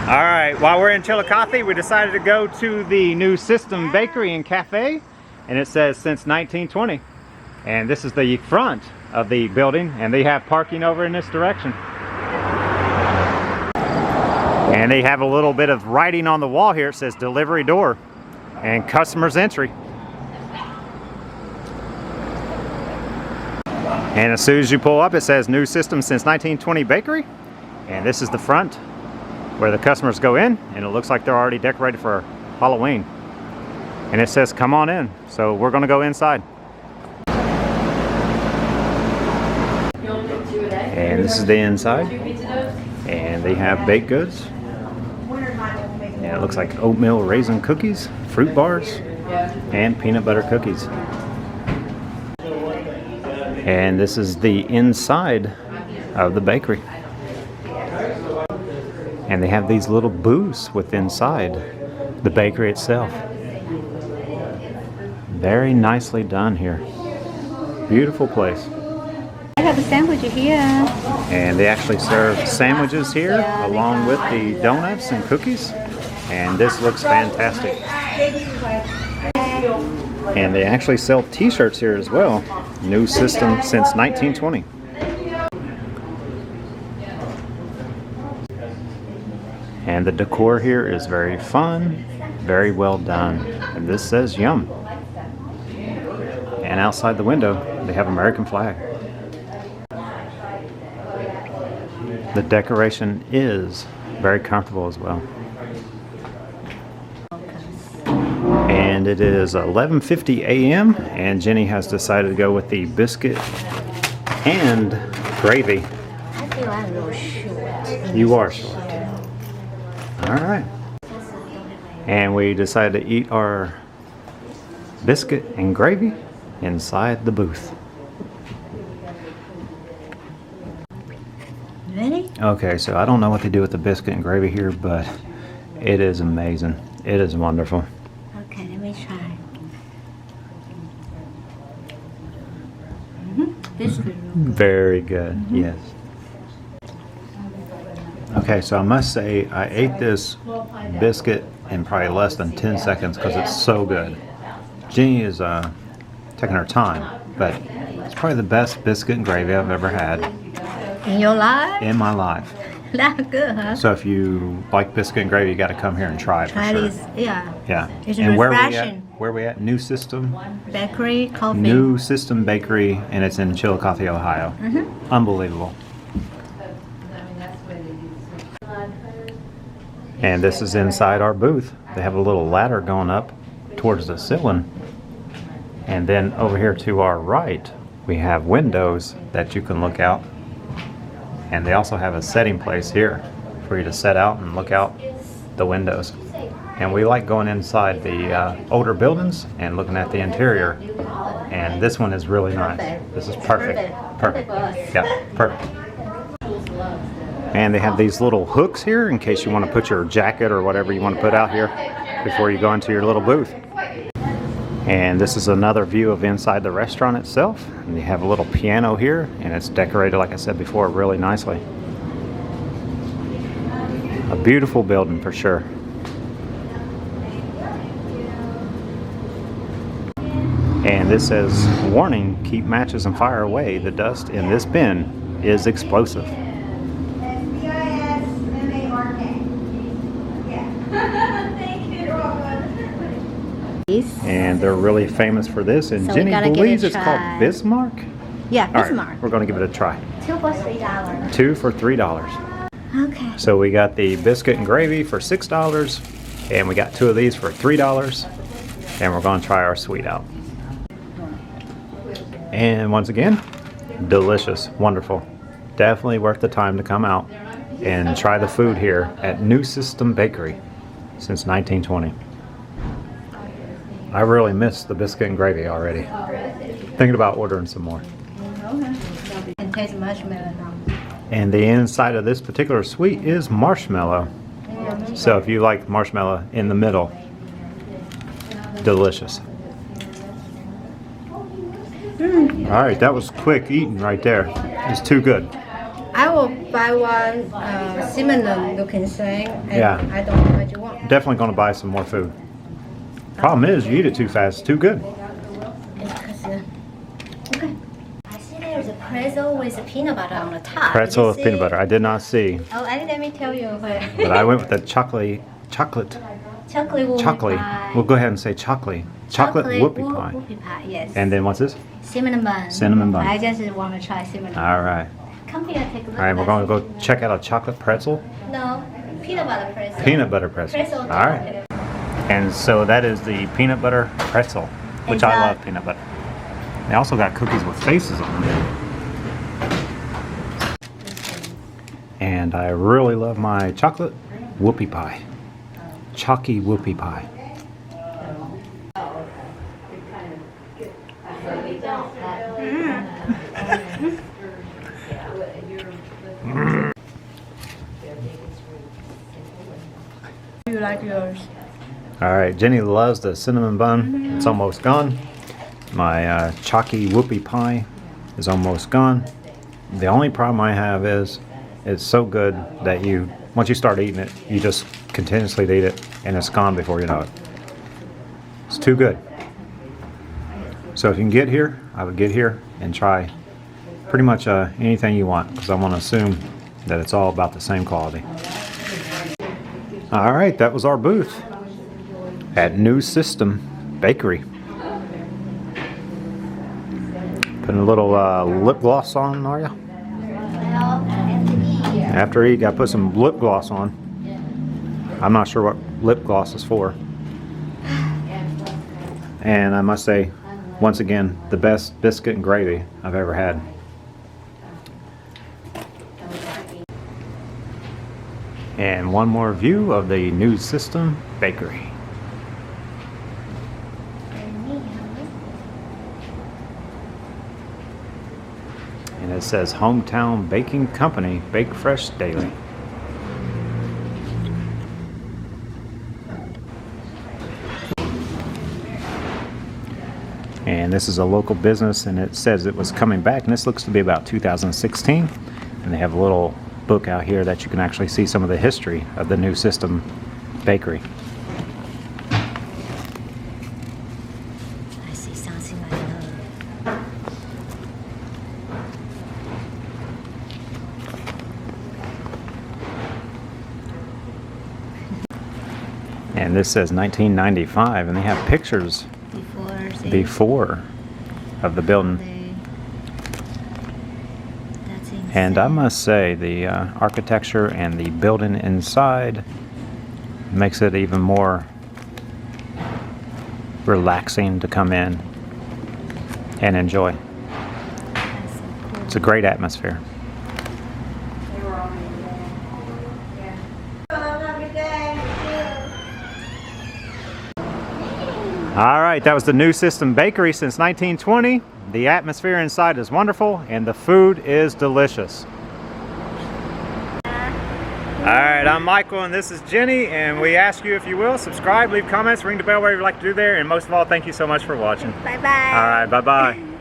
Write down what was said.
All right, while we're in Chillicothe, we decided to go to the New System Bakery and Cafe, and it says since 1920. And this is the front of the building, and they have parking over in this direction. And they have a little bit of writing on the wall here. It says delivery door and customers entry. And as soon as you pull up, it says New System since 1920 Bakery. And this is the front where the customers go in, and it looks like they're already decorated for Halloween. And it says come on in. So we're gonna go inside. And this is the inside. And they have baked goods. And it looks like oatmeal raisin cookies, fruit bars, and peanut butter cookies. And this is the inside of the bakery. And they have these little booths within inside the bakery itself. Very nicely done here. Beautiful place. I have a sandwich here. And they actually serve sandwiches here along with the donuts and cookies. And this looks fantastic. And they actually sell t-shirts here as well. New System since 1920. And the decor here is very fun, very well done. And this says yum. And outside the window, they have American flag. The decoration is very comfortable as well. And it is 11:50 a.m. and Jenny has decided to go with the biscuit and gravy. I feel I'm a little short. You are short. All right. And we decided to eat our biscuit and gravy inside the booth. Ready? Okay, so I don't know what they do with the biscuit and gravy here, but it is amazing. It is wonderful. Okay, let me try. Biscuit. Very good, yes. Okay, so I must say I ate this biscuit in probably less than 10 seconds because it's so good. Jenny is taking her time, but it's probably the best biscuit and gravy I've ever had In your life? in my life. That's good, huh? So if you like biscuit and gravy, you got to come here and try it for Try sure. this, yeah. Yeah. It's And refreshing. where we at? New System? Bakery, coffee. New System Bakery, and it's in Chillicothe, Ohio. Unbelievable. And this is inside our booth. They have a little ladder going up towards the ceiling. And then over here to our right, we have windows that you can look out. And they also have a setting place here for you to set out and look out the windows. And we like going inside the older buildings and looking at the interior. And this one is really nice. This is perfect. Perfect. Yeah, perfect. And they have these little hooks here in case you want to put your jacket or whatever you want to put out here before you go into your little booth. And this is another view of inside the restaurant itself. And they have a little piano here, and it's decorated, like I said before, really nicely. A beautiful building for sure. And this says, warning, keep matches and fire away. The dust in this bin is explosive. And they're really famous for this. And So Jenny believes it's try. called Bismarck. Yeah, All Bismarck. right, we're going to give it a try. 2 for $3. 2 for $3. Okay. So we got the biscuit and gravy for $6, and we got 2 of these for $3. And we're going to try our sweet out. And once again, delicious, wonderful. Definitely worth the time to come out and try the food here at New System Bakery since 1920. I really missed the biscuit and gravy already. Thinking about ordering some more. And taste marshmallow now. And the inside of this particular sweet is marshmallow. So if you like marshmallow in the middle, delicious. All right, that was quick eating right there. It's too good. I I will buy one similar looking thing. And Yeah. I don't know what you want. Definitely going to buy some more food. Problem is, you eat it too fast. It's too good. Okay. I see there's a pretzel with peanut butter on the top. Pretzel with peanut butter. I did not see, Oh, let me tell you what. but I went with the chocolate. Chocolate whoopie pie. We'll go ahead and say chocolate. Chocolate whoopie pie. Whoopie pie, yes. And then what's this? Cinnamon bun. Cinnamon bun. I just want to try cinnamon bun. All right. Come here, take a look. All right, we're going to go check out a chocolate pretzel. No, peanut butter pretzel. Peanut butter pretzel. Pretzel. All right. And so that is the peanut butter pretzel, which I love peanut butter. They also got cookies with faces on them. And I really love my chocolate whoopie pie. Chalky whoopie pie. You like yours? All right, Jenny loves the cinnamon bun. It's almost gone. My chalky whoopie pie is almost gone. The only problem I have is it's so good that once you start eating it, you just continuously eat it and it's gone before you know it. It's too good. So if you can get here, I would get here and try pretty much anything you want, because I want to assume that it's all about the same quality. All right, that was our booth at New System Bakery. Putting a little lip gloss on, are ya? After you got to put some lip gloss on. I'm not sure what lip gloss is for. And I must say, once again, the best biscuit and gravy I've ever had. And one more view of the New System Bakery. And it says Hometown Baking Company, Bake Fresh Daily. And this is a local business, and it says it was coming back, and this looks to be about 2016. And they have a little book out here that you can actually see some of the history of the New System Bakery. I see something like that. And this says 1995, and they have pictures before of the building. And I must say, the architecture and the building inside makes it even more relaxing to come in and enjoy. It's a great atmosphere. All right, that was the New System Bakery since 1920. The atmosphere inside is wonderful and the food is delicious. All right, I'm Michael and this is Jenny, and we ask you, if you will, subscribe, leave comments, ring the bell, whatever you'd like to do there, and most of all, thank you so much for watching. Bye-bye. All right, bye-bye.